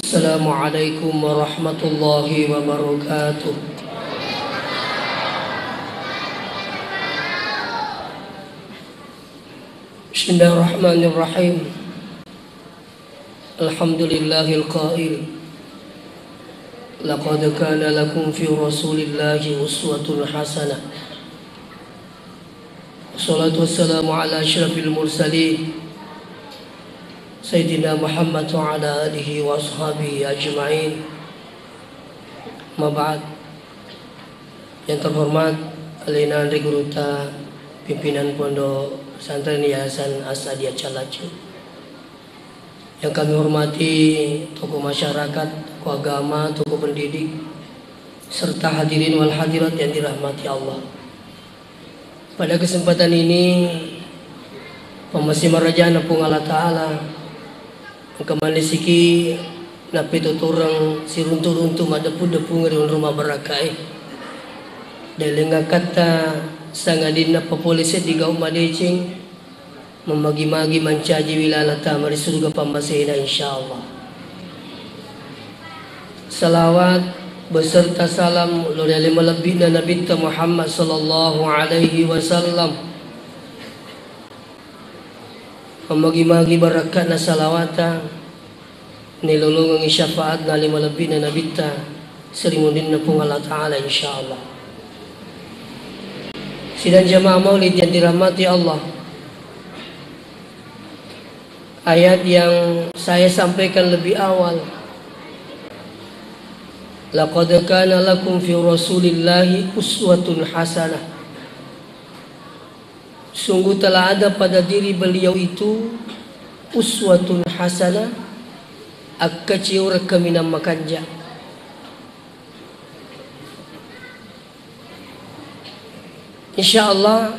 Assalamualaikum warahmatullahi wabarakatuh. Bismillahirrahmanirrahim. Alhamdulillahil qail, laqad kana lakum fi rasulillahi uswatun hasanah. Wassalatu wassalamu ala asyrafil mursalin Sayyidina Muhammad wa ala alihi wa ashabihi ajma'in. Maba'ad. Yang terhormat Alina Andri Guruta, pimpinan Pondok Pesantren Yayasan As-Sadiat Calacu. Yang kami hormati tokoh masyarakat, tokoh agama, tokoh pendidik, serta hadirin wal hadirat yang dirahmati Allah. Pada kesempatan ini, pemasi marajana pung Allah Ta'ala kemana siki napi tuturang siruntu-runtu madapu-dapu ngeriun rumah berakai delenga kata sangadin na papolisi di gaum madecing memagi-magi mancaji wilalata mari surga pambasina insyaallah. Salawat beserta salam lori lima lebih na Nabi Muhammad sallallahu alaihi wasallam memagi-magi barakat na salawata nilulungang isyafaat na lima lebih na nabita serimundin na pong Allah Ta'ala insyaallah. Sidang jamaah maulid yang dirahmati Allah, ayat yang saya sampaikan lebih awal, laqad kana lakum fi rasulillahi uswatun hasanah. Sungguh telah ada pada diri beliau itu uswatun hasanah, akkaciur kaminam makanja. Insyaallah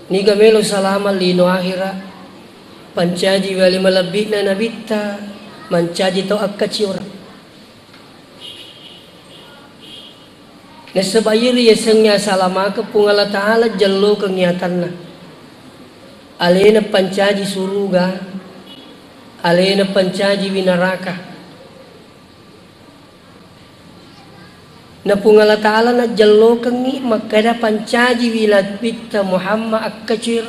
ni gamelo salama lino akhira pancaji wali malabina nabita mancaji to akkaciur. Nasabayiri yasengnya salama ke pungala ta'ala jallo kengiatan na alena pancaji suruga, alena pancaji winaraka na pungala ta'ala na jallo kengi makada pancaji wilat bitta Muhammad akkacir.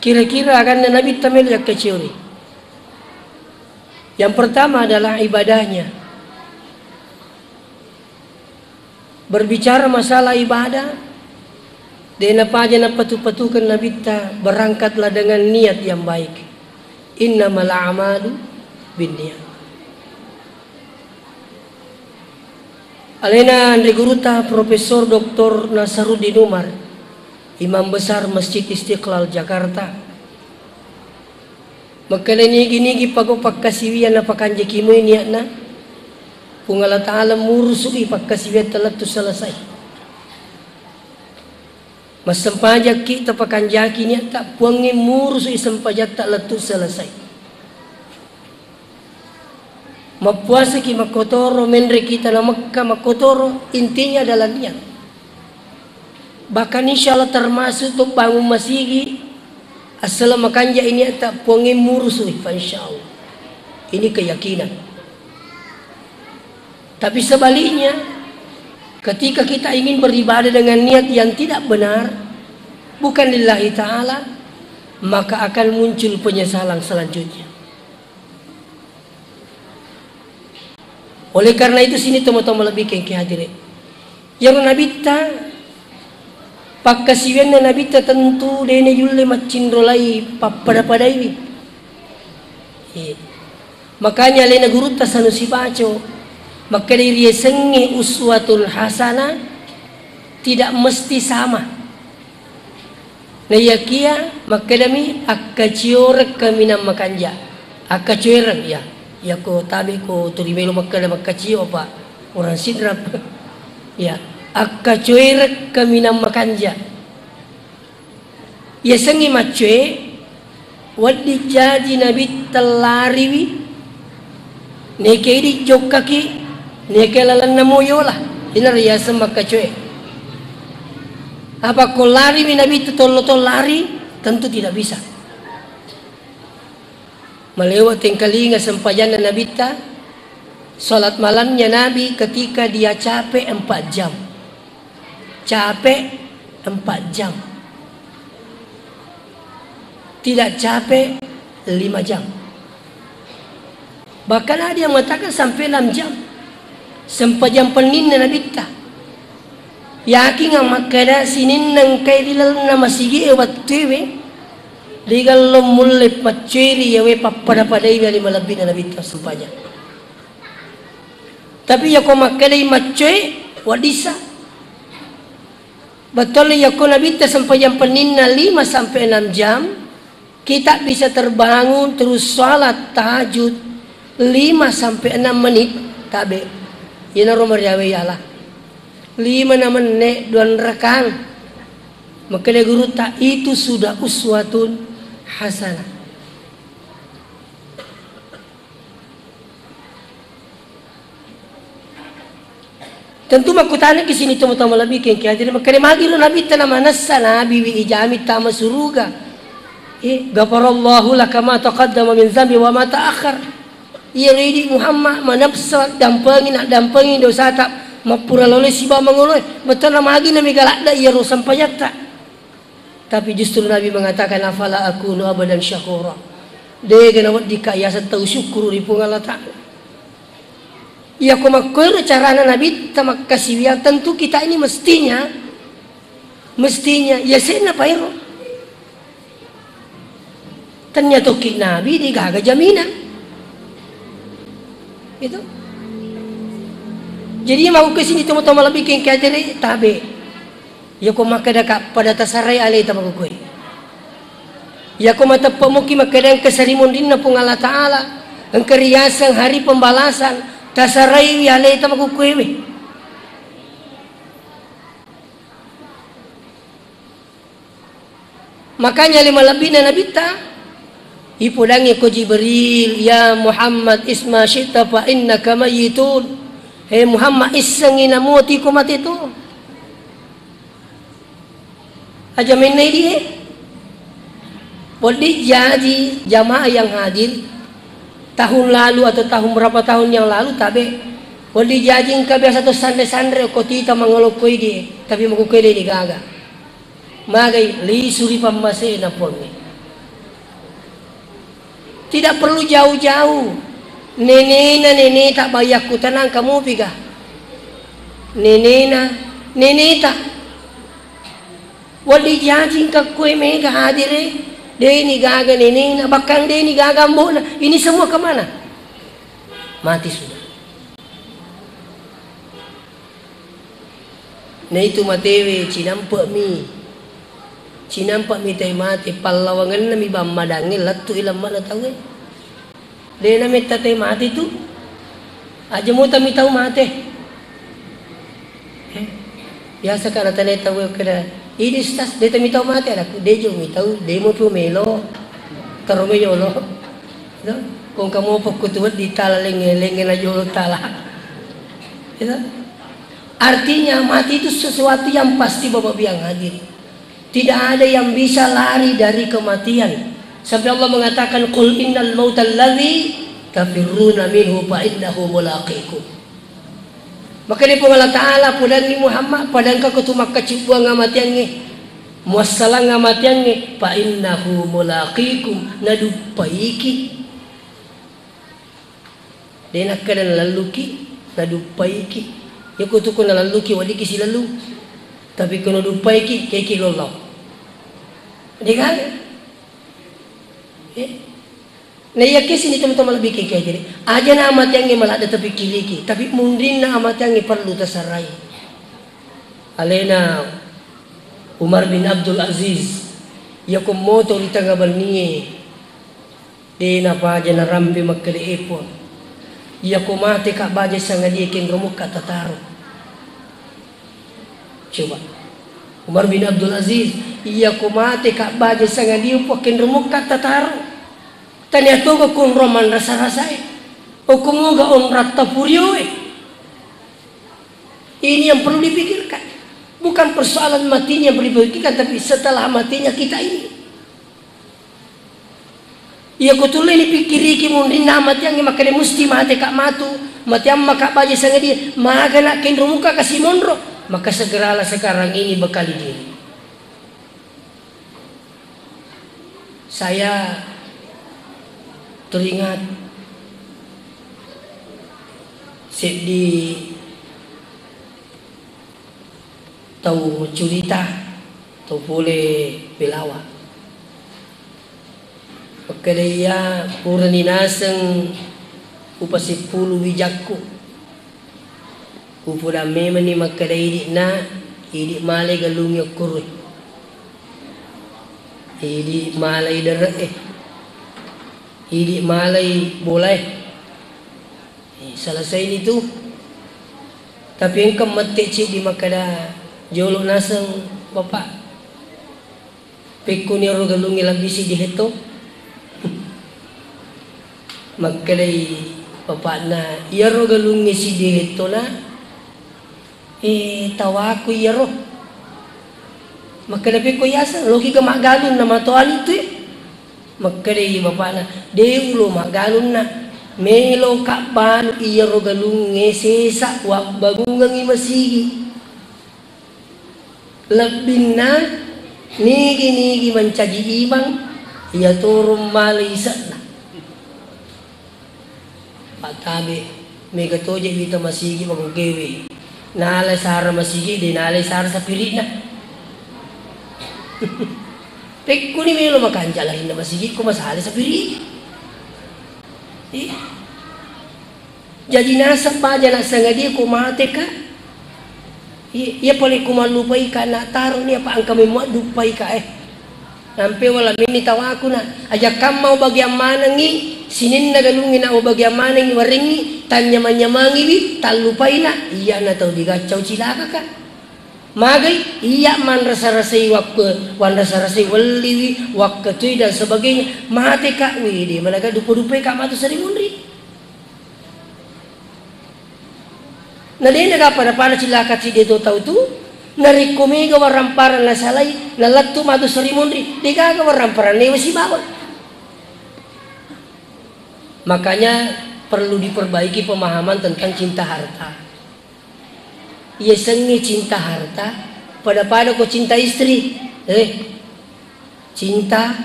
Kira-kira akan nabi tamil akkaciri. Yang pertama adalah ibadahnya. Berbicara masalah ibadah, dena paja na patu-patukan Nabi ta berangkatlah dengan niat yang baik. Innamal a'malu binniyat. Alena Andri Guruta Profesor Dr. Nasaruddin Umar, Imam Besar Masjid Istiqlal Jakarta. Makalanya gini pago pagkasiwian na pakanjaki mo niya na kung Allah Ta'ala murusui pagkasiwian talat to salasay. Mas sampajak kita pakanjaki niya tak puangin murusui sampajak talat to salasay. Mapuasa ki makotoro menre kita na makka makotoro intinya adalah niat. Bahkan insyaallah termasuk untuk bangun masigi asal makanja ini tak puangin murusui insyaallah. Ini keyakinan. Tapi sebaliknya, ketika kita ingin beribadah dengan niat yang tidak benar, bukan lillahi ta'ala, maka akan muncul penyesalan selanjutnya. Oleh karena itu sini teman-teman lebih ke hadirin. Yang Nabi ta pakkasiwen na Nabi ta tentu dene yulle macindrolai pada ini. Makanya lena guru ta sanusi baco, maka diri sengi uswatun hasanah tidak mesti sama. Na yakia maka demi akkacior kamina makanja. Akkacior ya. Ya ko tabi ko turimelo makala makkacio pa orang sidrap. Ya, akkacior kamina makanja. Ya sengi macue wadi jadi Nabi telariwi neke di jokaki neke lalan namoyola inar ya semaka cue. Apa kau lari Nabi itu tolong lari? Tentu tidak bisa. melewati kalinga sempajan Nabi ta salat malamnya Nabi ketika dia capek 4 jam. Capek 4 jam. Tidak capek 5 jam. Bahkan ada yang mengatakan sampai 6 jam. Sempajam penin Nabi ta. Yakin nga makada sinin nang kay dilal na masigi ewat tewe. Ligal lo mulai paceri yawe papada padai bali malabi na Nabi ta sempajam. Tapi ya ko makada macoy wadisa. Betul ya ko Nabi ta sempajam penin na 5 sampai 6 jam. Kita bisa terbangun terus salat tahajud 5 sampai 6 menit tabe. Ina romar yawe yalah 5 menit 2 rekan. Maka dia guru tak itu sudah uswatun hasanah. Tentu makutana ke sini temu-temu lebih ke jadi maka dia magi Nabi tanah manassa nabi wi ijami tama suruga. Ghafarallahu laka ma taqaddama min zambi wa ma ta'akhkhar. Ia ridi Muhammad manapsat dampengin dosa tak mapura loleh siba mangoloi betul nama lagi nami galak dah ia rosan pajak tak. Tapi justru Nabi mengatakan afala akunu abadan syakura. Dia kena buat dikaya tahu syukur di Allah Ta'ala. Ya aku makul cara Nabi tamak kasih yang tentu kita ini mestinya ya sena pairo. Ternyata Nabi digaga jaminan. Itu. Jadi mau ke sini temu-temu lebih ke kadere tabe. Ya ko makada pada tasarai alai tabaku koi. Ya ko mata pemuki makada kesarimun dinna pung Allah Taala. Engkeriasan hari pembalasan tasarai alai tabaku koi we. Makanya 5 lebih na Nabi ta ipudangi ko Jibril, ya Muhammad isma syita fa innaka mayitun. Hei Muhammad isengin namuti ko mati tu. Aja menai dia. Boleh jadi jamaah yang hadir tahun lalu atau tahun berapa tahun yang lalu tabe. Boleh jadi engkau biasa tu sandre-sandre ko tita mangolokoi dia, tapi mangolokoi dia digaga. Magai li suri pamase na polni. Tidak perlu jauh-jauh. Nenek tak bayar ku tenang kamu piga. Nenek tak. Wali jajing ka kue mega hadire. Dia ni gaga nenek bakang dia ni gaga mbona. Ini semua kemana? Mati sudah. Nah itu matewe cinampak mi. Cinampak mi tay mati palawangan na mi bamadangil latu ilam mana tahu. Dia na mi tatay mati tu. Aja mo mi tahu mati. Biasa kana tanay tahu kada. Ini stas dia mi tahu mati aku. Dia jo mi tahu demo pu melo. Tarome yolo. No? Kung kamu pagkutuwat di tala lengelenge na yolo tala. Itu. Artinya mati itu sesuatu yang pasti Bapak yang hadir. Tidak ada yang bisa lari dari kematian. Sampai Allah mengatakan qul innal mautal ladzi tafirruna minhu fa innahu mulaqikum. Maka dia Allah Taala pudan ni Muhammad padan ka kutumak kacibua ngamatian nge. Muassalang ngamatian nge fa innahu mulaqikum nadupaiki. Dia nak kadan laluki nadupaiki. Ya kutukun laluki wadiki si lalu. Tapi kalau dupai ki keki lolo. Dengar? Nah ya kes ini teman-teman lebih keki jadi. Aja na amat yang malah ada tapi kiri ki. Tapi mungkin na amat yang perlu tersarai. Alena Umar bin Abdul Aziz. Ya kumoto di tengah bernie. Di napa aja na rambi makali epon. Ya kumate kak baja sangat dia king rumuk kata taruh. Coba Umar bin Abdul Aziz iya kumate kak baje sangat dia pakin remuk kata taruh tanya to ko kun roman rasa-rasa o kumoga on ratta purio ini yang perlu dipikirkan bukan persoalan matinya yang perlu dipikirkan tapi setelah matinya kita ini Iya kutulah ini pikiri ki mundin namat yang makanya mesti mati kak matu mati amma kak baja sangat dia maka nak kendro muka kasih mondro maka segeralah sekarang ini bekali diri. Saya teringat di tahu cerita tahu boleh belawa Pagkadaya pura ninasang upasipulu wijakku upuda memang ni magkadaya na idi malay galung yakur idi malay dara idi malay boleh selesai itu tapi engkau mati cik di makada jolo nasang bapak pekun yaro galungi labisi di heto magkalay bapak na yaro galungi si di heto na tawa ko yaro magkalapi ko yasa loki ka magalon na matuan ito magkalay bapak na deulo magalon na melo kapan yaro galungi sesa wak bagungang imasigi labing na nigi mancaji imang iya turun malisa na patabi mega toje bita masigi magugewi nalay sara masigi di nalay sara sa pirit na tek ko ni melo makanjalahin na masigi ko masali sa pirit jadi nasa pa dyan sa nga di kumate ka iya pala kumalupay ka na taro niya pa ang kami mo dupay ka nampi wala minitawa ako na aja kam mau bagyang manangi sinin na galungin na o bagyang manangi waringi tanyaman-yamangi bi talupay na iya na tau digacaw cilaka ka magay iya man rasa-rasay wan rasa-rasay waliwi wakatoy dan sebagainya mate ka widi malaga dupo-dupay ka mato sa rimundri nalina ka pada cilaka si dito tau tu narikumiga waramparan na salay nalatto mato sa rimundri di ka waramparan ni si bawal. Makanya perlu diperbaiki pemahaman tentang cinta harta. Ia sengi cinta harta pada ko cinta istri cinta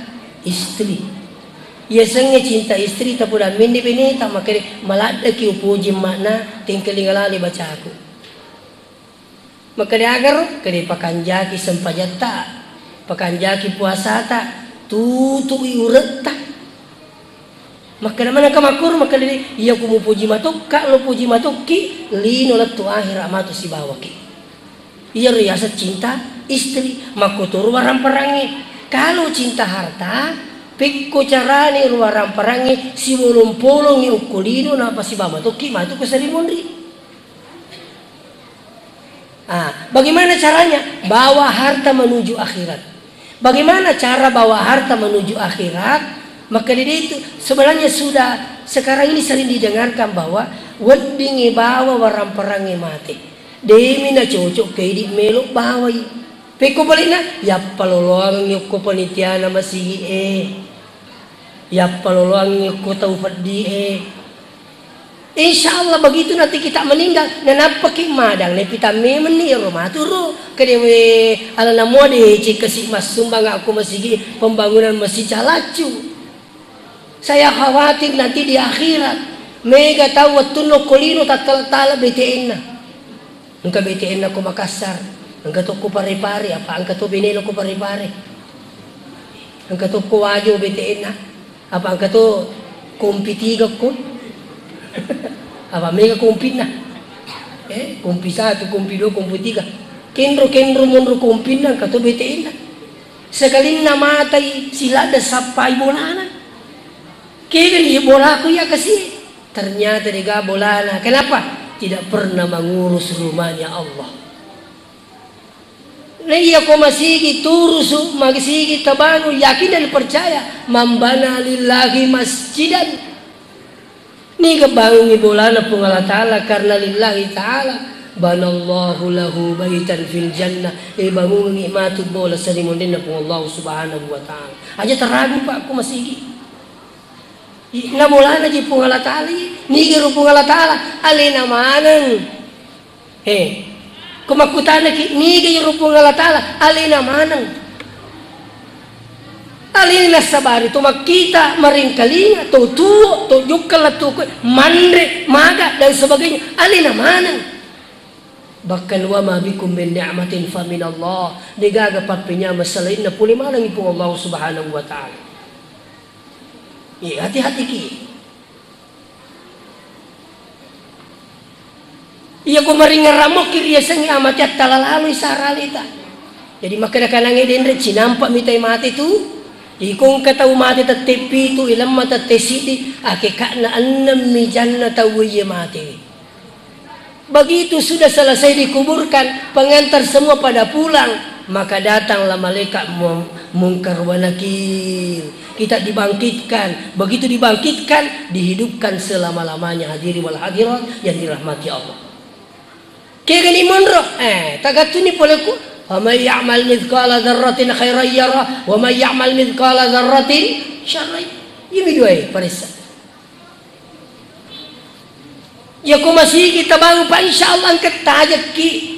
istri ia sengi cinta istri tapi dah mindi benita makanya malada ki upuji makna tingkalingalali baca aku makanya agar kede pakanjaki sempajata pakanjaki puasa ta tutu iuret ta makanya mana kamakur makanya iya kumu puji matuk kak lo puji matuk ki lino latu akhir amatu si bawaki iya riasa cinta istri makutur waram perangi kalau cinta harta pikko carani waram perangi si wolong polong ni ukulino napa si bama matuk ki matuk ke serimondri bagaimana caranya bawa harta menuju akhirat bagaimana cara bawa harta menuju akhirat. Maka dari itu sebenarnya sudah sekarang ini sering didengarkan bahwa weddingi bawa waram perangi mati. Demi na cocok kay di melok baway. Peko balik na ya paloloang yung ko panitia na masigi ya paloloang yung ko taufad di Insya Allah begitu nanti kita meninggal nanapaki madang nepita memang ni rumah turu kedewe ala namo de cikasi mas sumbang aku masigi pembangunan masjid calacu. Saya khawatir nanti di akhirat mega tahu tuno kolino tatal BTN na. Engka BTN na ko Makassar, engka to ko pare-pare apa engka to Benelo ko pare-pare. Engka to ko Wajo BTN na. Apa engka to kompitiga ko. Apa mega kompit na. Kompi 1, kompi 2, kompi 3. Kendro munro kompin na engka to BTN na. Sekaling namatay sila da sapay bolana. Kaya ni bola aku ya kasih ternyata dia bola na. Kenapa? Tidak pernah mengurus rumahnya Allah. Nah iya ko masigi turus masigi tabanu yakin dan percaya mambana lillahi masjidan. Ni kebangun ni bola na pung Allah Ta'ala karena lillahi Ta'ala banallahu lahu baitan fil jannah. Bangun nikmatu bola salimundin na pung Allah Subhanahu wa Ta'ala. Aja teragu pak aku masigi. Na mulana ji pungala tali ni geru pungala taala alina manang kumakutana ki ni geru pungala taala alina manang alina sabari to makita maringkalinga to tuo to jukala to mandre maga dan sebagainya alina manang bahkan wa ma bikum min ni'matin fa min Allah digaga papinya masalain na puli manang ipo Allah subhanahu wa ta'ala. Hati-hati ki. Iya ko maringa ramok kiri sangi amat ya talalalu saralita. Jadi makanya kanang edendre cinampak mitai mati tu. Ikong katau mati tetepi tu ilam mata tesidi ake kakna annam mi janna tawiye mati. Begitu sudah selesai dikuburkan, pengantar semua pada pulang. Maka datanglah malaikat mungkar wa nakir. Kita dibangkitkan. Begitu dibangkitkan, dihidupkan selama-lamanya. Hadiri wal hadirat yang dirahmati Allah. Kaya gani monro. Tagatuni poleku. Wa may ya'mal mithqala dzarratin khairan yarah wa may ya'mal mithqala dzarratin syarran. Ini dua parisa. Ya ko masih kita bangun pa insyaallah angkat tajak ki.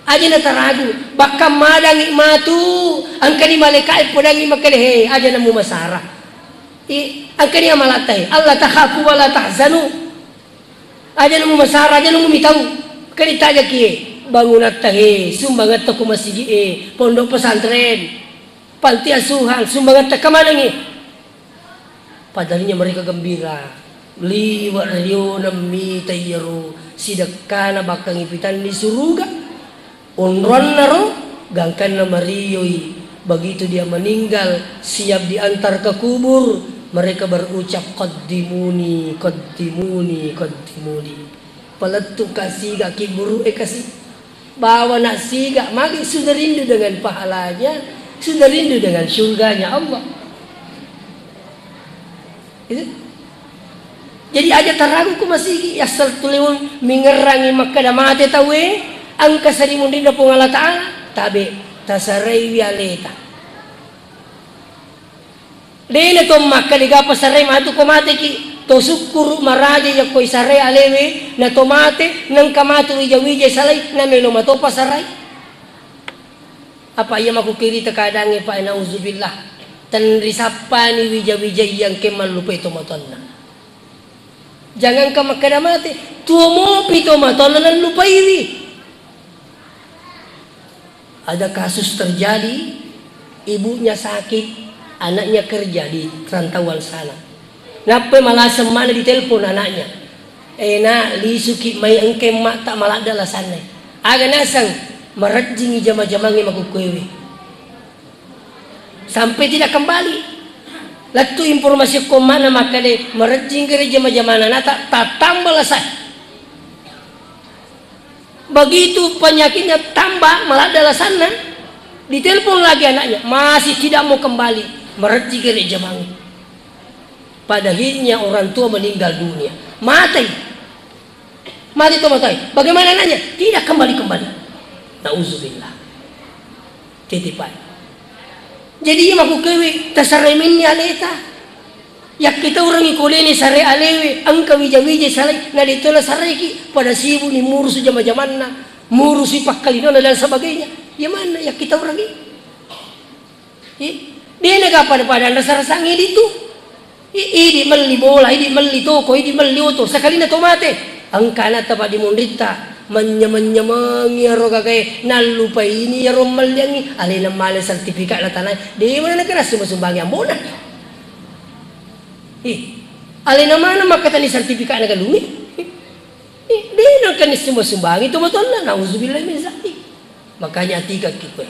Aja na taragu baka madang matu angkani malaikat podangi makale aja na mu masara angkani amalatay Allah takhafu wala tahzanu aja na mu masara aja na mu mitaw kani taja ki bangunat tahe sumbangat ta kumasigi pondok pesantren panti asuhan sumbangat ta kamanangi padahal mereka gembira liwa rayo nami tayyaro sidakana bakang ipitan di surga. Unron naro gangkan na mariyoi. Begitu dia meninggal siap diantar ke kubur, mereka berucap qaddimuni qaddimuni qaddimuni. Peletuk kasih gak kiburu kasih bawa nasi gak magi sudah rindu dengan pahalanya, sudah rindu dengan surganya Allah. Itu. Jadi aja taragu ku masih asal tulimun mingerangi makada mate tawe angka sarimun dinda pung Allah Ta'ala tabe tasarai wialeta dene to makka diga pasarai matu ko mate ki to syukur maraja ya ko isarai alewe na to mate nang kamatu wija salai na melo mato pasarai apa iya maku kiri tekadange pa nauzubillah tan risapani wija yang kemal lupa itu matonna jangan ka makka mate tuo mo pito matonna nan lupa iwi. Ada kasus terjadi, ibunya sakit, anaknya kerja di rantauan sana. Napa malah semana ditelepon anaknya. Nak lisuki mai engke mak tak malah ada alasannya. Aga nasang merajingi jama-jamangi makukwewe. Sampai tidak kembali. Latu informasi komana makane merajing kere jama-jamana nata tambah lasah. Begitu penyakitnya tambah malah adalah sana ditelepon lagi anaknya masih tidak mau kembali mereci ke Jamangi. Pada akhirnya orang tua meninggal dunia mati to mati. Bagaimana anaknya tidak kembali nauzubillah titipan. Jadi maku kewe tasareminnya aleta ya kita orang ikoleni sare alewe angka wija salai na ditola sareki pada sibu ni murus jama-jamanna murus pakkalinona dan sebagainya ya mana ya kita orang ini dia naga pada rasa ngidi itu idi meli bola idi meli toko idi meli oto sekali na tomate angka na tapa di mundita menyemangi roga kay nalupa ini ya romal yangi alina male sertifikat la tanay di mana na keras sumbang yang bona. Alina mana makatani sertifikat na galumi? Di na kanis sumbangi itu betul lah. Nauzubillah min zalik. Makanya tiga kita.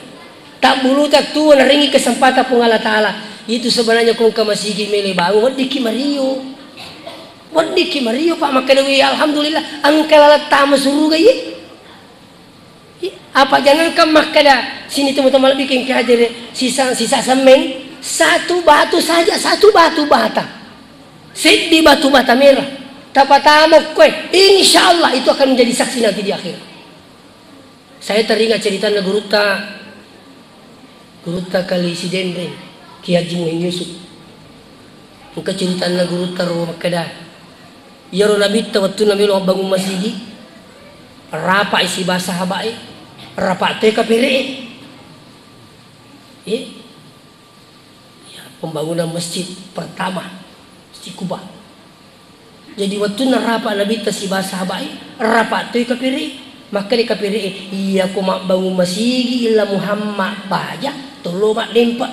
Tak bulu tak tu naringi kesempatan pun Allah Ta'ala. Itu sebenarnya kung kamasigi mele bangun. Wadiki Mario Pak makadawi alhamdulillah. Angkalalat tama suruga ye. Apa jangan kam makada sini teman-teman bikin kajar sisa semen satu batu saja satu batu bata. Di batu bata merah tapatamok kue insyaallah itu akan menjadi saksi nanti di akhir. Saya teringat cerita guruta kali si Dendren Ki Haji Muhyiddin Yusuf Engka cerita na guru taru makada. Yaro nabi ta waktu nabi lo bangun masjid. Rapa isi bahasa habai. Rapa te kapire. Ya, pembangunan masjid pertama Masjid Kuba. Jadi waktu narapa nabi ta si bahasa habai. Rapa te kapire. Maka di kapire iya ko mak bangun masjid illa Muhammad baja tolo mak lempak.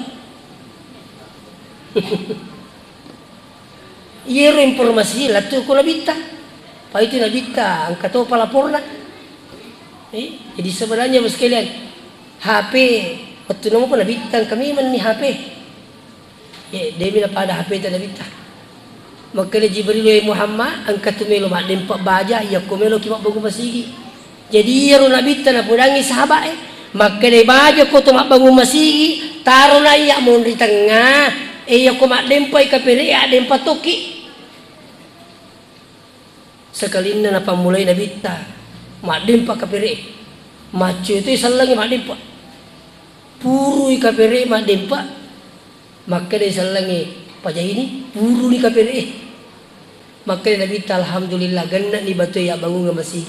Yero informasi lah tu ko nabita. Pa itu nabita angka to palaporna. Jadi sebenarnya sekalian HP waktu namo pun nabita kami man ni HP. Dia bila pada HP ta nabita. Maka Jibril Muhammad angka tu melo mak lempak baja ya ko melo ki mak bangun masjid. Jadi yero nabita na pudangi sahabat maka dia baja ko tu mak bangun masjid taruh na iya mon di tengah iya ko mak dempai kapire ya dempa toki sekalina na pamulai nabita mak dempa kapire macu itu salangi mak dempa purui kapire mak dempa maka dia salangi pajah ini puru ni kapire maka nabita alhamdulillah ganna ni batu ya bangun masjid.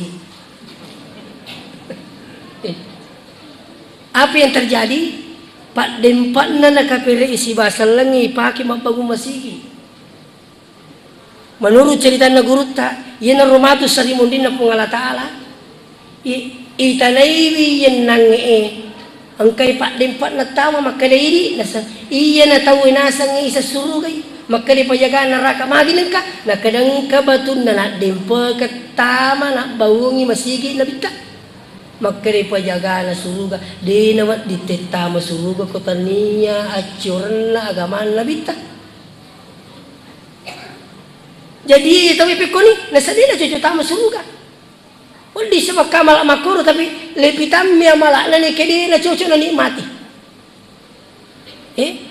Apa yang terjadi? Pak dempat nana kapire isi bahasa lengi paki mabangun masjid. Menurut cerita na guru ta, yana rumatu sarimundin na pungala taala. Itanaiwi yan nang angkay pak dempat na tama makadairi nasa iya na tahu nasang isa surugay makali pajagaan neraka magin ka nakadang kabatun na dempa katama na bawungi masjid na bita. Makare pajagaan na suruga di nawat ditetama suruga ko tania acuran na agaman na bita. Jadi tawi pikoni nasadi na cucu tama suruga. Wali sebab kamal makuru tapi lepitam mia malak na ni kedi na cucu na nikmati.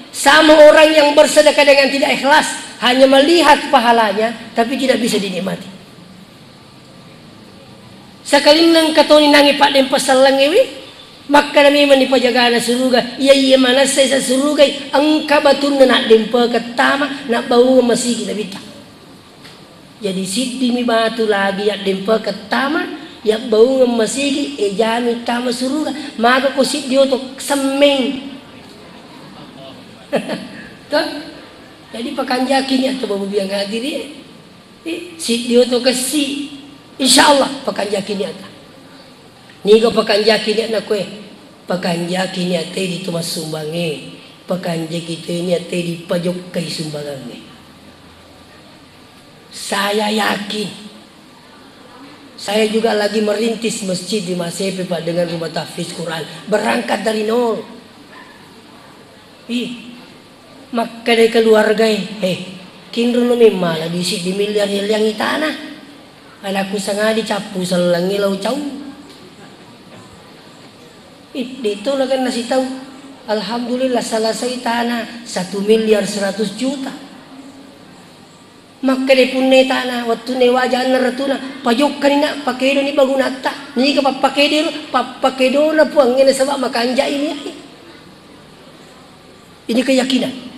Sama orang yang bersedekah dengan tidak ikhlas hanya melihat pahalanya tapi tidak bisa dinikmati. Sakaling nang katoni nangi pak dem pasal langewi maka nami mani pajagaan suruga iya mana saya suruga angka batun nak dempa ketama nak bau masih kita bita. Jadi siddi mi batu lagi ya dempa ketama ya bau masih jami tama suruga maka ko siddi oto semeng. Tuh jadi pakanjakin ya tu babu biang hadiri siddi oto kasi insyaallah pakanjaki ni ata. Nigo pakanjaki ni na kue. Pakanjaki ni ate di tumas sumbange. Pakanjaki itu ni ate di pajok kay sumbangange. Saya yakin. Saya juga lagi merintis masjid di Masepe Pak dengan rumah tahfiz Quran. Berangkat dari nol. Maka dari keluarga kinro no memang di miliar yang itana. Anakku sangat dicapu selangi lau cau. Itu lah kan nasi tahu. Alhamdulillah selesai tanah 1.100.000.000. Maka dia punne tanah waktu ne wajan ratuna pajok kanina pakedo ni bagunata. Ni ka pakedo na puang ngene sebab makanja ini. Ini keyakinan.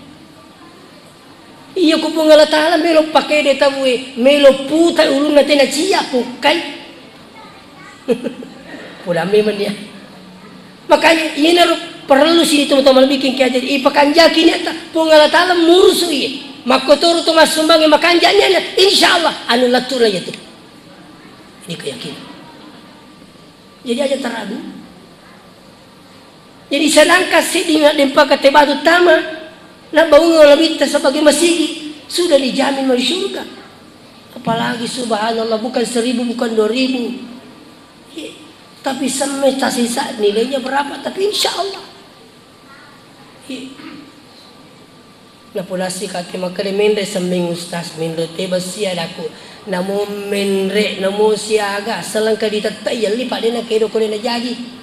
Iya ko pungala taala melo pakai de tabue melo puta ulun nate na cia pukai. Udah memang dia. Makanya ini perlu sini teman-teman bikin kayak jadi ipakanjaki ni ta pungala taala murusu iya. Makotoro to masumbang makanjanya insyaallah anu latur aja tuh. Ini keyakinan. Jadi aja teradu. Jadi sedangkan sidi dempa katebatu tama nak bangun lebih sebagai masjid sudah dijamin masuk surga. Apalagi subhanallah bukan 1.000 bukan 2.000. Tapi semesta sisa nilainya berapa tapi insyaallah. Na polasi kate makale menre sembing ustaz menre te basia daku. Namo menre namo siaga selangka ditatai yali pak dena kedo ko dena jadi.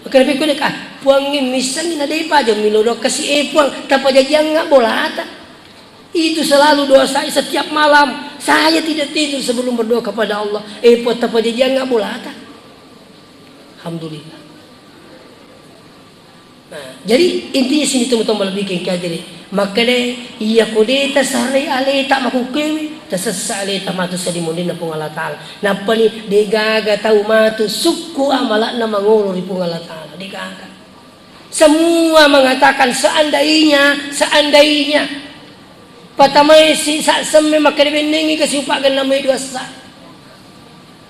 Makanya pikir puang ni misalnya ada apa aja milodok kasih puang tanpa jangan nggak bolata. Itu selalu doa saya setiap malam. Saya tidak tidur sebelum berdoa kepada Allah. Pot tanpa jangan nggak bolata. Alhamdulillah. Nah, jadi intinya sini teman-teman bikin kayak jadi Maka iya kudeta sari aleta makukewi tasasa aleta matu salimunin na pong Allah Ta'ala. Napani di gaga tau matu suku amala na mangulur di pong Allah Ta'ala. Di gaga. Semua mengatakan seandainya patamay si sa semme makaribiningi kasi upagan na may dua sa.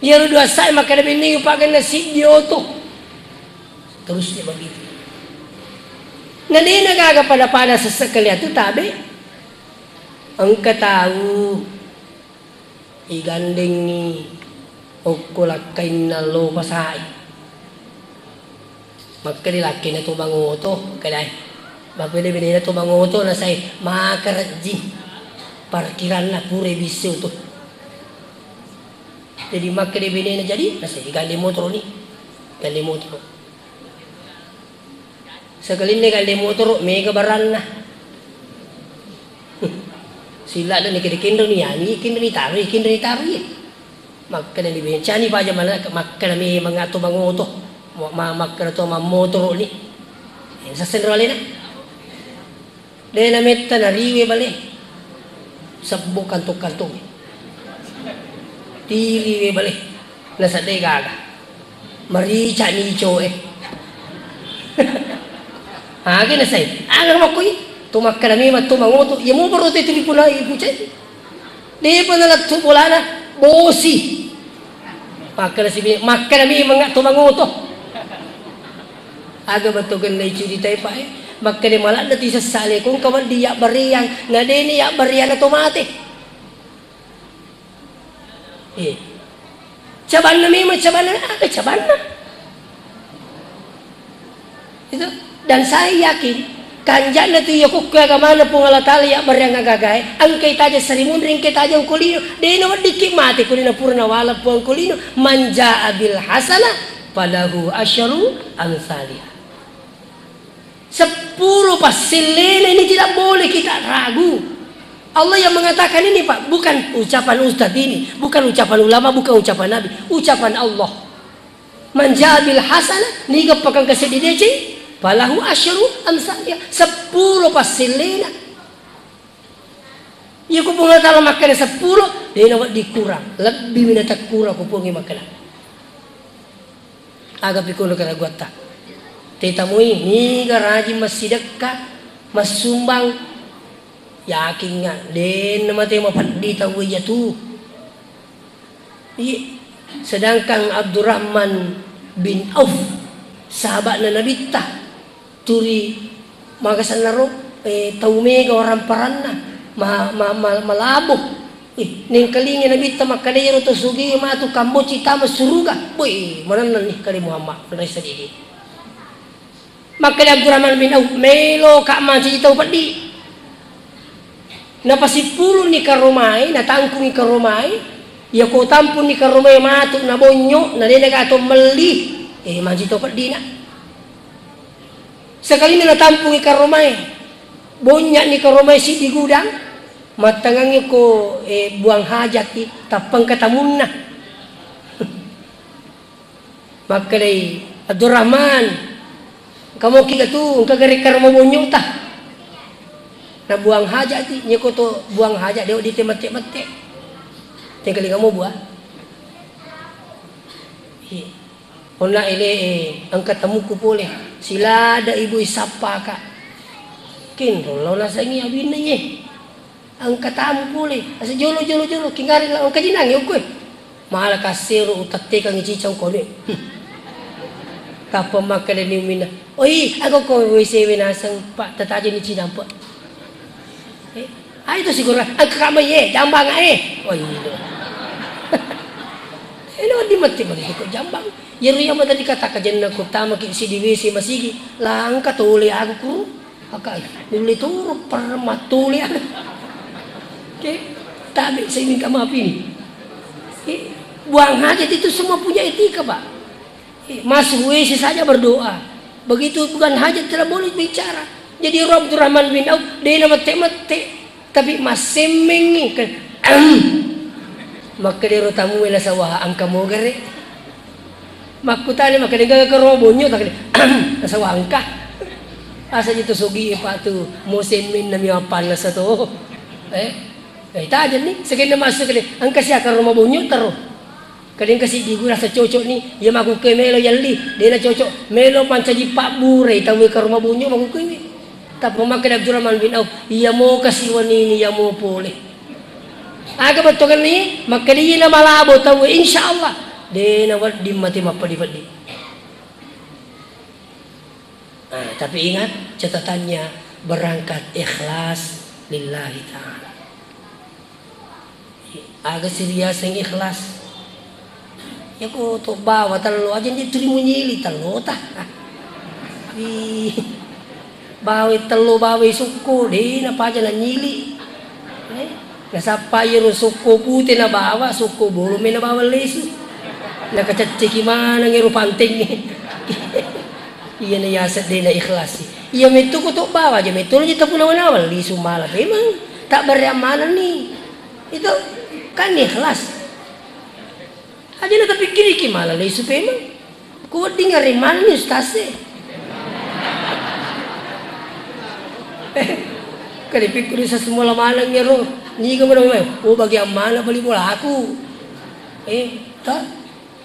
Yaro dua sa makaribiningi upagan na si Dioto. Terus dia begitu. Na di nagagapada sa sakalya ito tabi. Ang katao iganding ni o kulakay na lopasay. Magkalilaki na tumangoto. Kalay. Magpili-bili na tumangoto na say makaradji. Parkiran na pure bisyo to. Jadi magkalibili na jadi. Nasa iganding motor ni. Iganding motor. Sakalin ni kalde motor mega baran na. Sila dan ikidikindo ni yani ikindo ni tari. Makana ni bencani pa jaman makana mi mga tumangoto. Makana to motor ni. Sa senrale na. De na metta na riwe bali. Sabbo kanto-kanto. Tiriwe bali. Nasa de gaga. Maricha ni cho Agak na say, agar makoy, tumakka na may matumangoto, yamu baru itu pula ibu cai, dia pun nak pula na bosi, makka na may mga tumangoto, agak betul kan lagi cerita apa makka na malah nanti sesali kung kawan dia beriang, na deni ya beriang otomatis, caban na may caban na, agak caban na, itu. Dan saya yakin kanjan na tuyo ko kaya kamana pong alatali ya barang agagay ang kay taja sarimun ring kay taja ang kulino di naman dikik mati kulino puro nawala po ang kulino manja abil hasana palahu asyaru amsalih. 10 pasilin ini tidak boleh kita ragu. Allah yang mengatakan ini Pak, bukan ucapan ustadz ini, bukan ucapan ulama, bukan ucapan nabi, ucapan Allah. Manja abil hasana ni kapakang kasidideci Falahu asyaru amsalih 10 pasilina. Ya ko pong natala makan 10, dia nawat dikurang. Lebih minatak kurang ko pong makanan. Agak pikulo ka nagwata. Tetamuy, ni garaji masidakka, masumbang. Yakin nga, din naman tayo mapandita wiya tu. Sedangkan Abdurrahman bin Auf, sahabat na nabita, turi magasan laro taumega orang paranna malabo ning kalingin nabita makadayro to sugi matu kambo citama suruga boy mananan ni kali Muhammad rai sadidi makali Abdurrahman bin Auf melo ka man citaw padi napasipulon ni karumay natangkung ni karumay ya ko tampon ni karumay matu na bonyo na dinaga to mali man citaw padi na. Sekali ni natampung ikan romai, bonyak ni ikan romai si di gudang, matangangi ko buang hajat ti tapang katamun na. Maka day Abdurrahman, kamu kita tu engkau gari karma bonyo ta, na buang hajat ti, nyeko to buang hajat dia di temate-mate, tinggal kamu buah. Ona ang katamuko pole sila ada ibu isapa ka kinro law na sa ingi abin na nye ang katamu pole asa jolo kingari lang ang kajinang yung ko mahal ka zero utakte kang ichichang ko ni kapamaka na niyo oy ako ko wisewe na sang tatajo ni chinang po ay ito siguro ang kakamay jambang oy ino di mati ko jambang Yero yang tadi kata kajian aku tama si divisi masigi lang katuli aku ku akay nuli turo permatuli aku okay tabi saya minta maaf ini buang hajat itu semua punya etika Pak masuk WC saja berdoa begitu bukan hajat tidak boleh bicara jadi Abdurrahman bin Auf dia mate tapi masih mengi maka dia tamu wala sawah angka mo gare makutani makadengga ke robonyo tak nasa wangka asa itu sugi pa tu musim min na miapan na sa to tajan ni sekin na masuk ni ang kasi akan rumah bunyo taro kadang kasi di gura sa cocok ni ya maku ke melo yalli dia na cocok melo pancaji pak burai tahu ke rumah bunyo maku ke tapi makan Abdurrahman bin Auf iya mau kasih wanini ya mau boleh aga betul ni maka dia na malabo tahu insyaallah dia na wad di mati mapadi padi. Tapi ingat catatannya berangkat ikhlas lillahi ta'ala. Agak serius yang ikhlas. Ya ko to bawa talo aja dia terima nyili talo tah. Bawa talo bawa suku deh napa aja na nyili. Nasapa yero suku putih na bawa suku bolu na bawa lesu. Nakacaciki mana ngero panting ni. Iya na yasat din na ikhlas. Iya metu ko to bawa aja metu aja tapu nawal di sumala memang tak beriamanan nih. Itu kan ikhlas. Aja na tapi kiri malah le su memang. Ko dengar mana nih ustaz Kali pikir sa semula malang ngero. Ni ka mo oh bagaimana bali bola aku. Tak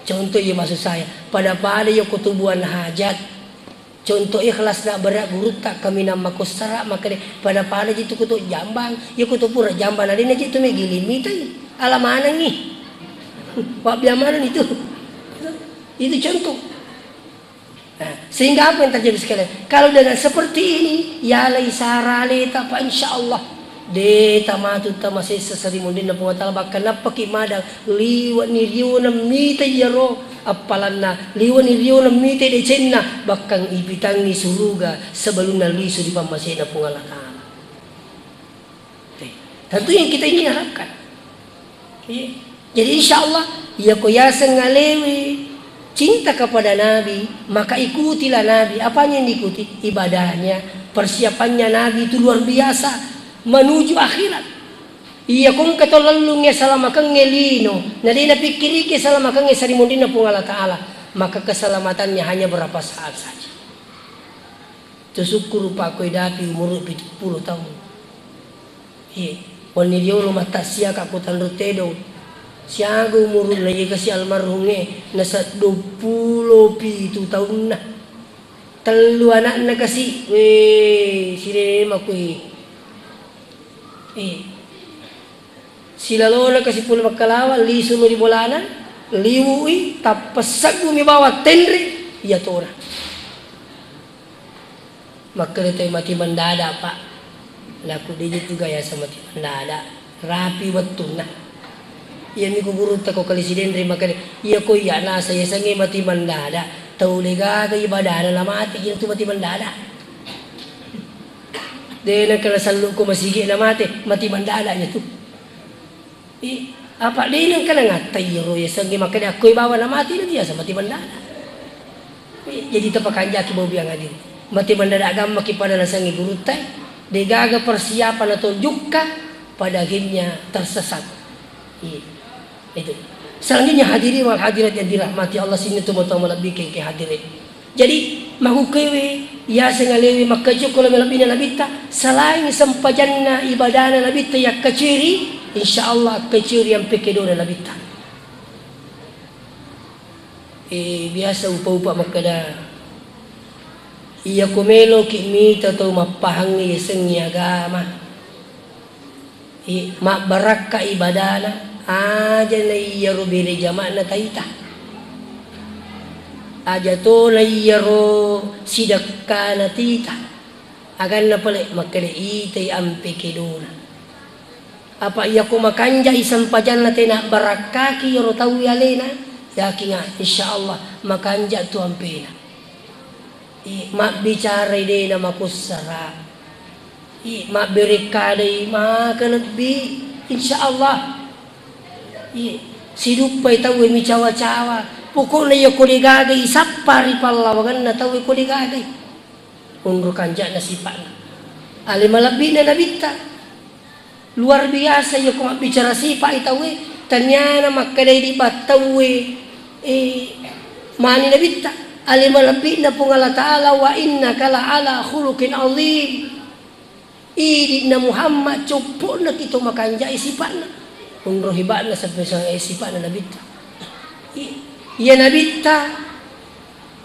contoh ya maksud saya pada yung kutubuhan hajat. Contoh ikhlas nak berat guru tak kami nama kusara maka pada itu kutu jambang ya kutu pura jambang ada nanti tu megilimi tu ala mana ni wak biamanan itu contoh sehingga apa yang terjadi sekalian kalau dengan seperti ini ya lai sarale tak apa insyaallah de tamatu masih seserimun din na pumatala bakal napaki madang liwat ni riyo na mita yaro apalan na liwan ni riyo na mita de cenna bakang ibitang ni suruga sebelum na liso di pamasay na pungalakan. Tentu yang kita ingin harapkan. Jadi insyaallah ya koyasan ngalewi cinta kepada Nabi maka ikutilah Nabi. Apanya yang diikuti? Ibadahnya, persiapannya Nabi itu luar biasa. Menuju akhirat. Iya kung katolalungnya selama kang ngelino. Nadi napikiri ke selama kang sarimundin na pungala ta'ala. Maka keselamatannya hanya berapa saat saja. Tusyukur pa ko'y dapi umur 70 tahun. Wal niriyolo mata siya kakutan rotedo. Siya umur na iya kasi almarhumnya nasa 27 tahun na. Telu anak na kasi. Sire mako'y sila lola kasi pula magkalawa liso mo di bolana liwui tapasag mo mibawa tenri iya tora makalito mati mandada pak laku digit juga ya sa mati mandada rapi betul na iya mi kuburut ko kalisidendri makali iya ko iya na saya sangi mati mandada tau lega ga ibadah na mati itu mati mandada dia nak kena selalu ko masigi na mati mandala niya tu. Apa dia nang kena ngatay ro ya sangi makani ako'y bawa na mati na dia sa mati mandala. Jadi tapakanja ki bobiyang adin. Mati mandala agam makipada na sangi gurutay. Dia gaga persiapan na tunjuk ka pada akhirnya tersesat. Itu. Selanjutnya hadirin wal hadirat yang dirahmati Allah sini tu betul melebih ke hadirin. Jadi mahukewe ya sengalewe makajuk kalau melabina nabita selain sempajanna ibadana nabita ya kaciri insyaallah kaciri yang pekedo na nabita biasa upa-upa makada iya kumelo kimita to mapahangi sengi agama mak baraka ibadana aja na iya rubile jamaah na taita aja to na iyaro sidakka na tita agan na pala makale itay ampe kedona apa iya ko makanja isang pajan na tina barakaki yaro tawi alena yaki nga insyaallah makanja to ampe na mak bicara ide na makusara mak berikade makanat bi insyaallah sidupay tawi mi cawa-cawa pokok na yo kuligagay sapari palawagan na tawi kuligagay unro kanja na sipa na alimalabi na nabita luar biasa yo kung bicara sipa itawi tanya na makaday di batawi mani nabita Alima lebih na pung Allah Ta'ala wa innaka la ala khuluqin azim. Idi na Muhammad cupu na kita makanja isipan na. Kung rohiban na sampai sa isipan na nabita. Iya nabita.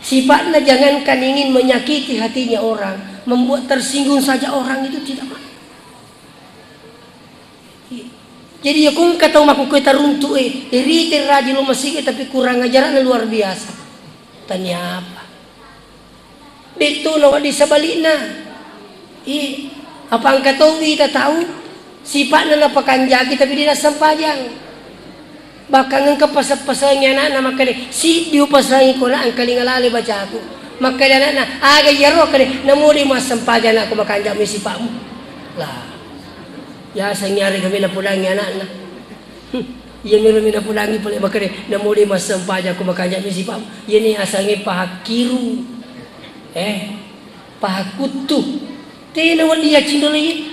Sifat na jangankan ingin menyakiti hatinya orang, membuat tersinggung saja orang itu tidak mau. Jadi ya kung kataw makukuita runtu iritir raji lo masih tapi kurang ajaran luar biasa. Tanya apa? Dito na di sabalik na. Apa ang kataw kita tahu? Sifat na napakanjaki tapi di nasampajang. Baka ng kapasap-pasang niya na makali. Si diyo pasangi ko na ang kalingalali baca ako. Makali na agay yaro kali. Namuli mo sampajan na ako makanja mo sipa mo. Lah. Ya sangyari kami na pulang niya na. Yan meron na pulangi pala makali. Namuli mo sampajan ako makanja mo sipa mo. Yan yung asangi pahakiru. Pahakutu. Tinawal niya cinduli.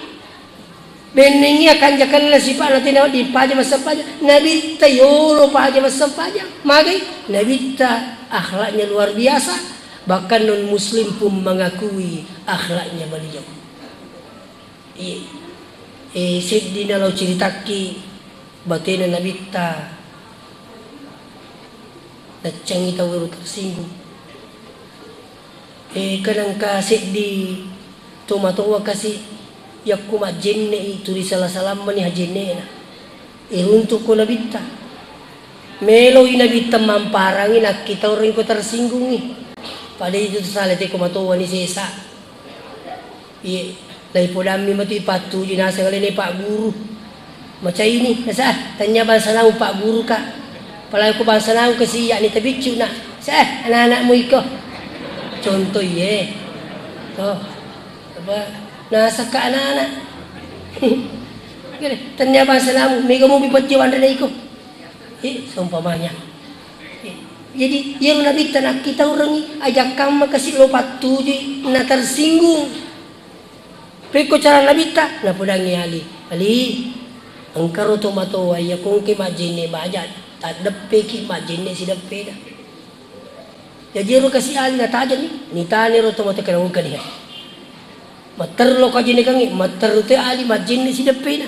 Benengi akan jakan nasipa natin na di paja masampaja nabita yolo paja masampaja magai nabita akhlaknya luar biasa bahkan non muslim pun mengakui akhlaknya beliau. Sedina lau ceritaki batina nabita nacangi tawiru tersinggung. Kadang kasih di tomato kasih yak kuma jenne itu di salah-salam mani hajenne na iruntuk ko nabita melo inabita mamparang ina kita orang ko tersinggungi pada itu salete ko matuwa ni sesa lai podami mati patu jinasa ngalene Pak Guru macam ini nasa tanya bangsa nau Pak Guru ka palai ko bangsa nau kasi ya ni tabicu na sa anak-anakmu iko contoh toh apa nasa ka anak-anak. Tanya bahasa namu, mega mo bipatyawan na iko. Seumpamanya. Jadi yang nabi tanak kita orang ajak kamu kasih lopat tujuh na tersinggung. Peko cara nabi ta na pudangi ali. Angkaro tomato ay kung ki majine baja tak depe ki majine si depe da. Jadi ro kasih ali na taja ni tani ro tomato kana ungkani. Mater lo kajini kangi, mater te ali majin ni si depena.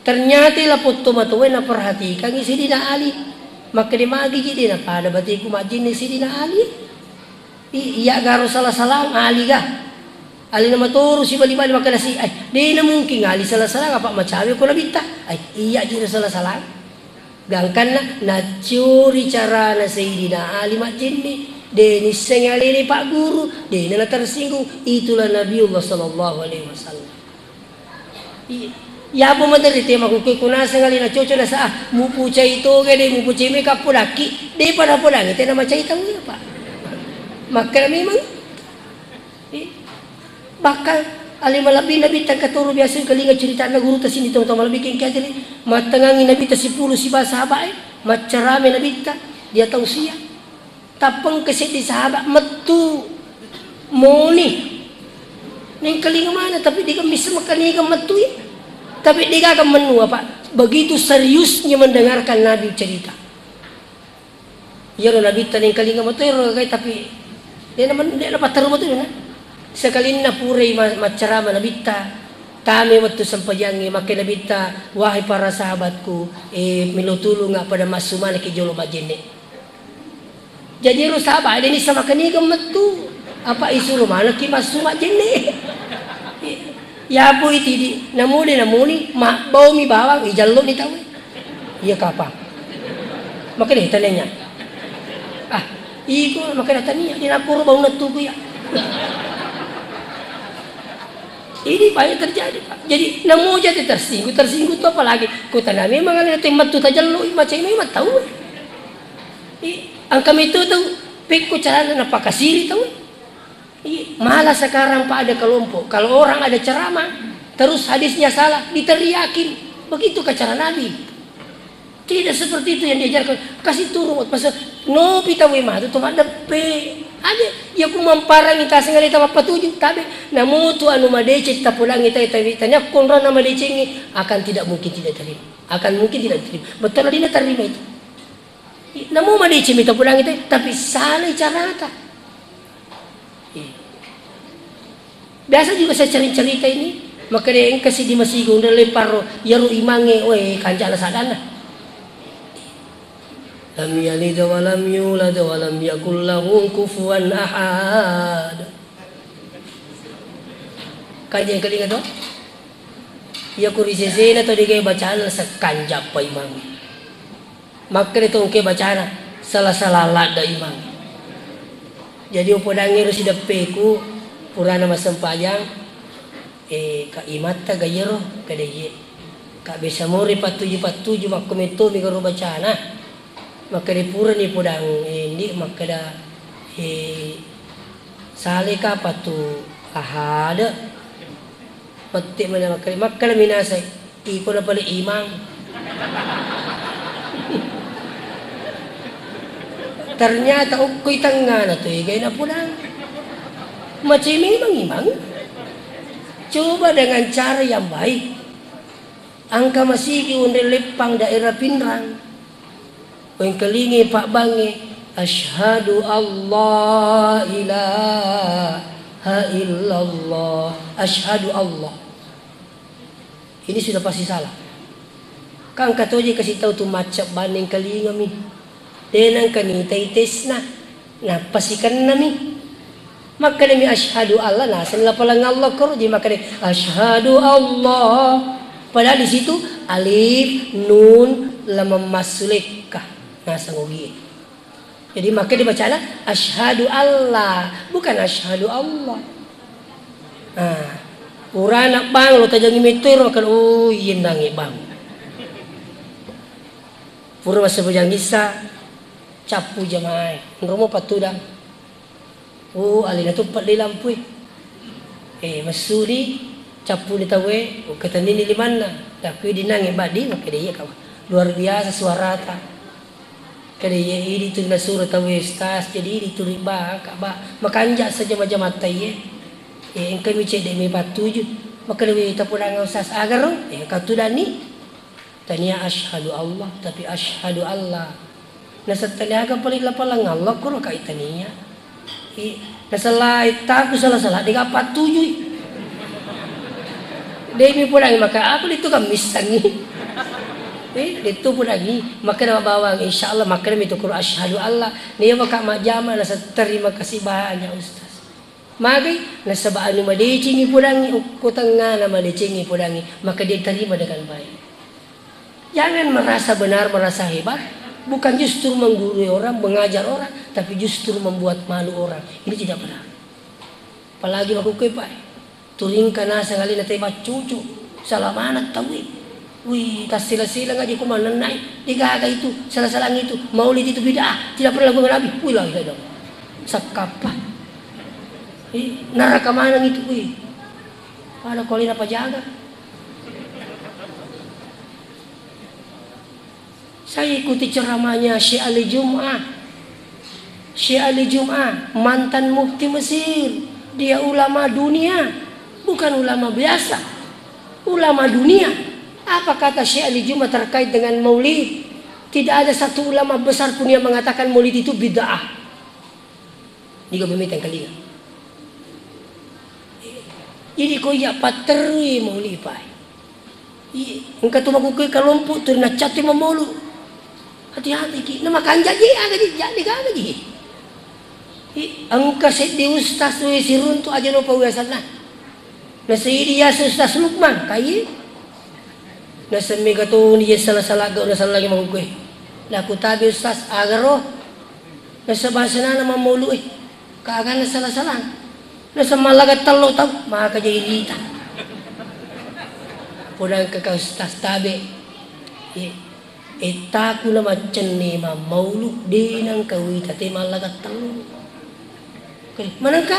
Ternyata la foto matuwe na perhatikan si dina ali. Maka di magi jadi na pada batiku majin ni si dina ali. Iya garo salah-salah ali ga. Ali na maturu si bali-bali maka nasi ay di na mungkin ali salah-salah apa macawi ko nabita. Ay iya jadi salah-salah. Gangkan na curi cara na Sayyidina Ali majin ni. Deni sengalini Pak Guru, deni na tersinggung. Itulah Nabiullah sallallahu alaihi wasallam. Ya apa materi tema kuke kuna sengalina coco na sa mupu cai to gede mupu cai me kapulaki de pada pulang itu nama cai tahu ya Pak. Maka memang bakal ali malabi nabi takaturu biasa kalinga cerita na guru ta sini tong malabi king kadiri matangangi nabi ta 10 si sahabat macarame nabi ta dia tausiah tapang kasi di sahabat metu moni ning kalinga mana tapi dia bisa makani ka metu ya tapi dia akan menua Pak begitu seriusnya mendengarkan Nabi cerita ya Nabi taning kalinga metu ya tapi dia dapat terus betul na sekali na purai macarama Nabi ta kami waktu sampajangi maka Nabi ta wahai para sahabatku milutulung nga pada masuma na kijolo majene. Jadi ru sahabat ini sama kaniga metu apa isu rumah ki masuma jene. Ya bu itu namuni mak bau mi bawang ijallo ni tahu. Iya kapa. Maka dia tanya. Iko maka dia tanya di dapur bau netu ya. Ini banyak terjadi Pak. Jadi namu jadi tersinggung tu apa lagi? Ku tanya memang ada tempat tu tajallo macam ini mah tahu. Ang kami itu tahu, pikku cara napakasiri tahu. Malah sekarang Pak ada kelompok, kalau orang ada ceramah, terus hadisnya salah, diteriakin. Begitu ke cara Nabi. Tidak seperti itu yang diajarkan. Kasih turun, pasal ngopi tahu mah itu cuma depe. Ada, ya ku mamparang ita sengali ta mapatuju, tapi namu tu anu madece ta pulang ita tanya konra nama madece ini akan tidak mungkin tidak terima. Akan mungkin tidak terima. Betul dia terima itu. Namo madi cimita pulang itu, tapi salah cara ta. Biasa juga saya cerita ini, maka dia yang kasih di masih udah lempar yaru imange, weh kanjala sadana. Lam yalid wa lam yulad wa lam yakul lahu kufuwan ahad. Kanjeng kali ngato? Ya kurisesena to digay bacaan sa kanjap pa imang. Maka itu ke bacaan salah-salah lada imang. Jadi upodangi ro sida peku purana masampayang ka imata gayero kadeye. Ka bisa mori patuju makomento mi garo bacana. Maka di pura ni podang hindi maka da sali ka patu ahada. Pati mana maka minasay iko na pala imang. Ternyata ukoy tanga na to igay na pulang. Maciming mangimang. Coba dengan cara yang baik. Angka masigi unde lepang daerah Pinrang. Yang kelingi Pak Bangi. Asyhadu Allah ilaha illallah. Asyhadu Allah. Ini sudah pasti salah. Kang katoji kasih tahu tu macap baning kalinga mi. Denang kanita ites na napasikan nami. Maka demi asyhadu Allah na sanla palang Allah karo di maka asyhadu Allah. Padahal di situ alif nun lam masulikah nasa ngogi. Jadi maka dibaca asyhadu Allah bukan asyhadu Allah. Urana bang lo tajang imitir makan yin nangi bang. Pura masa bujang isa capu jamaah, romo patudang. Alina tu pat di lampu. Masudi capu di tawe, kata nini di mana? Tapi di nangi badi maka dia kawan. Luar biasa suara ta. Kada ye ini tu nasura tawe stas jadi itu riba kaba makanja saja macam mata ye. Engkau micet demi patuju maka dewi tapurang usas agar katudani. Tania asyhadu Allah tapi asyhadu Allah. Nasa taliaga paling lapalang Allah kuro kaitaniya. Nasalah itaku salah-salah di kapat tujuh. Demi pulang maka aku itu kan misangi. Itu pun lagi maka nama bawang insyaallah maka demi itu kuro asyhadu Allah. Dia maka majama nasa terima kasih banyak ustaz. Magi nasa baanu madicingi pulangi ukutanga na madicingi pulangi maka dia terima dengan baik. Jangan merasa benar merasa hebat. Bukan justru menggurui orang, mengajar orang, tapi justru membuat malu orang. Ini tidak benar. Apalagi aku kepai. Turing kana sekali nanti cucu. Salah mana tahu. Wih, tas sila-sila ngaji ku mana naik. Digaga itu, salah-salah itu. Maulid itu bid'ah. Tidak pernah lakukan Nabi. Wih lah itu dong. Sakapa. Neraka mana itu wih. Pada kolin apa jaga. Saya ikuti ceramahnya Syekh Ali Jum'ah. Syekh Ali Jum'ah, mantan mufti Mesir. Dia ulama dunia, bukan ulama biasa. Ulama dunia. Apa kata Syekh Ali Jum'ah terkait dengan maulid? Tidak ada satu ulama besar pun yang mengatakan maulid itu bid'ah. Jika meminta kalian. Jadi kau ya pateri maulid pai. Engkau tu maku ke kelompok tu nak cati memolu. Hati-hati ki, nama kanja je aga jadi kaga je. Angka set di ustaz we sirun tu aja no pawiasan nah. Nasa dia ustaz Lukman kai. Nasa mega tu ni salah-salah ga nasa lagi mau gue. Laku tabi ustaz agaro. Nasa bahasa na mamulu Kaaga na salah-salah. Nasa malaga talo tau maka jadi dita. Podang ka ustaz tabi. Itaku na macam ni mauluk di nang kawita te malaga talo. Mana ka?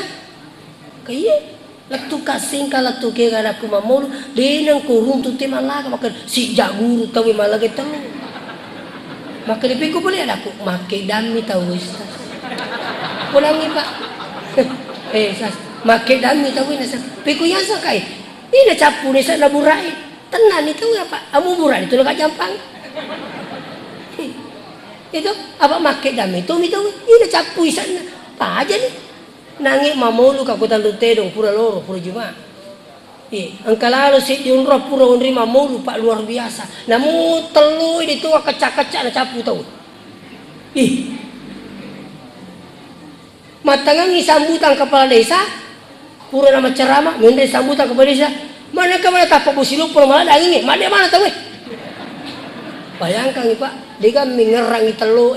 Kaya latu kasing kala tu ke gara ku mamulu di nang kurung tu te malaga maka si jaguru tawi malaga talo. Maka dipiku boleh ada aku make dami tahu ustaz. Pulangi pak. Sas make dami tahu ini sas. Piku yang sakai. Ini capu ni sa naburai. Tenan itu ya pak. Amu burai itu lo kak jampang. Itu apa make dami itu ini capu sana. Apa aja nih. Nangik mamolu kakutan tedong pura loro pura juma. Angkalalo si diunroh pura unri mamolu pak luar biasa. Namu telu ini tuh kecak-kecak na capu tahu. Matangangi sambutan kepala desa. Pura nama ceramah, mende sambutan kepala desa. Mana kemana tapak busilu pura malah dangin mana tahu Bayangkan Pak, dia kan mengerangi telu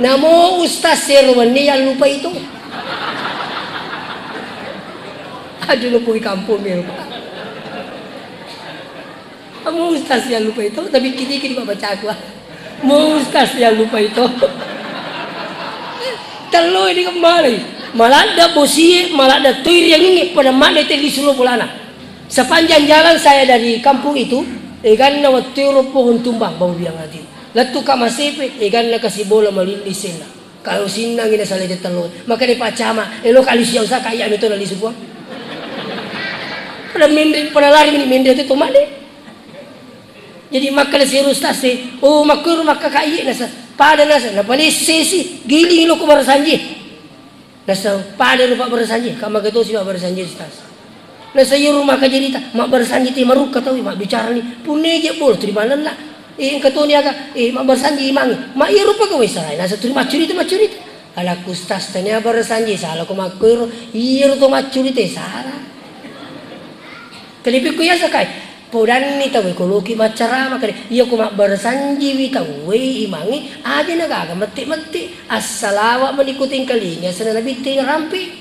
Namo Ustaz Sirwani yang lupa itu. Aduh lupa di kampung ya Pak. Namo Ustaz yang lupa itu, tapi kini Pak baca aku. Mau Ustaz yang lupa itu. Telu ini kembali. Malah ada bosi, malah ada tuir yang ini pada mana itu di seluruh bulana. Sepanjang jalan saya dari kampung itu, ikan na watiro pohon tumbang bau biang hati. Latu ka masipit, ikan na kasi bola malindi sila. Kalau sinang ina sa lete talo, maka di pacama, elo kali siya usa kaya ito na lisubwa. Pada lari mindri itu mali. Jadi maka si Rustasi, oh makur maka kaya nasa pada nasa, napani sesi giling lo ko barasanji. Nasa pada lo pak barasanji, kama gato si pak barasanji Rustasi. Nasa iyo rumah kajerita, mak bersanji ti maruk katawi, mak bicara ni puneje bol terima lah. Katoni aga, mak bersanji imangi, mak iyo rupa kau isarai. Nasa terima curita. Ala kustas tanya bersanji, salah ko makur, iyo to macurita salah. Kalipi ko ya sakai, podan ni tawi ko loki macara makari, iyo ko mak bersanji wita we imangi, aja nagaga mati. Asalawa menikutin kalinya, sana nabitin rampi.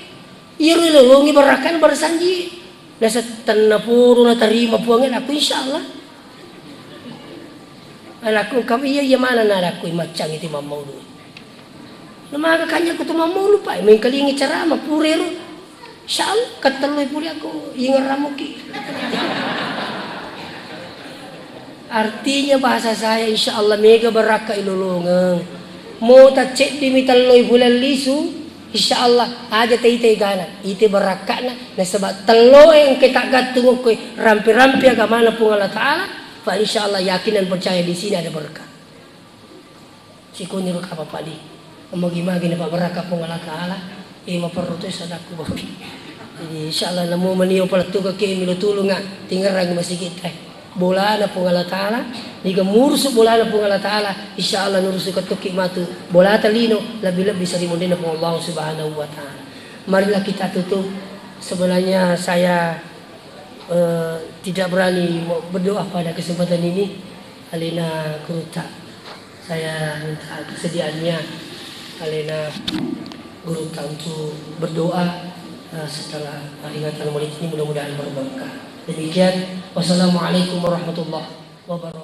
Iyo lolongi berakan bersanji. Nasa tanah puro na tarima puangin aku insyaallah. Anakku kami iya mana naraku macang itu mamau dulu. Nama kanya aku tu mamau lupa. Main kalingi ceramah purero. Insyaallah kateloi puri aku ingat ramuki. Artinya bahasa saya insyaallah mega beraka ilulungang. Mau tak cek di mitaloi bulan lisu. InsyaAllah aja tei gana ite berakana na sebab telo yang kita gatung ko rampi agama na pung Allah Taala fa insyaallah yakin dan percaya di sini ada berkah. Sikuni ka papali. Magi-magi na berkah pung Allah Taala maparuto sadaku ba. Jadi insyaallah namo maniyo pala tuga ke milutulong nga tingarang masigit bola na pung Allah Taala diga mursu bola na pung Allah Taala insyaallah nurusu katuki matu bola talino lebih-lebih bisa dimundin na pung Allah Subhanahu wa Taala. Marilah kita tutup. Sebenarnya saya tidak berani berdoa pada kesempatan ini. Alina Guruta saya minta kesediaannya Alina Guruta untuk berdoa setelah ingatan maulid ini mudah-mudahan berberkah. Demikian, wassalamualaikum warahmatullahi wabarakatuh.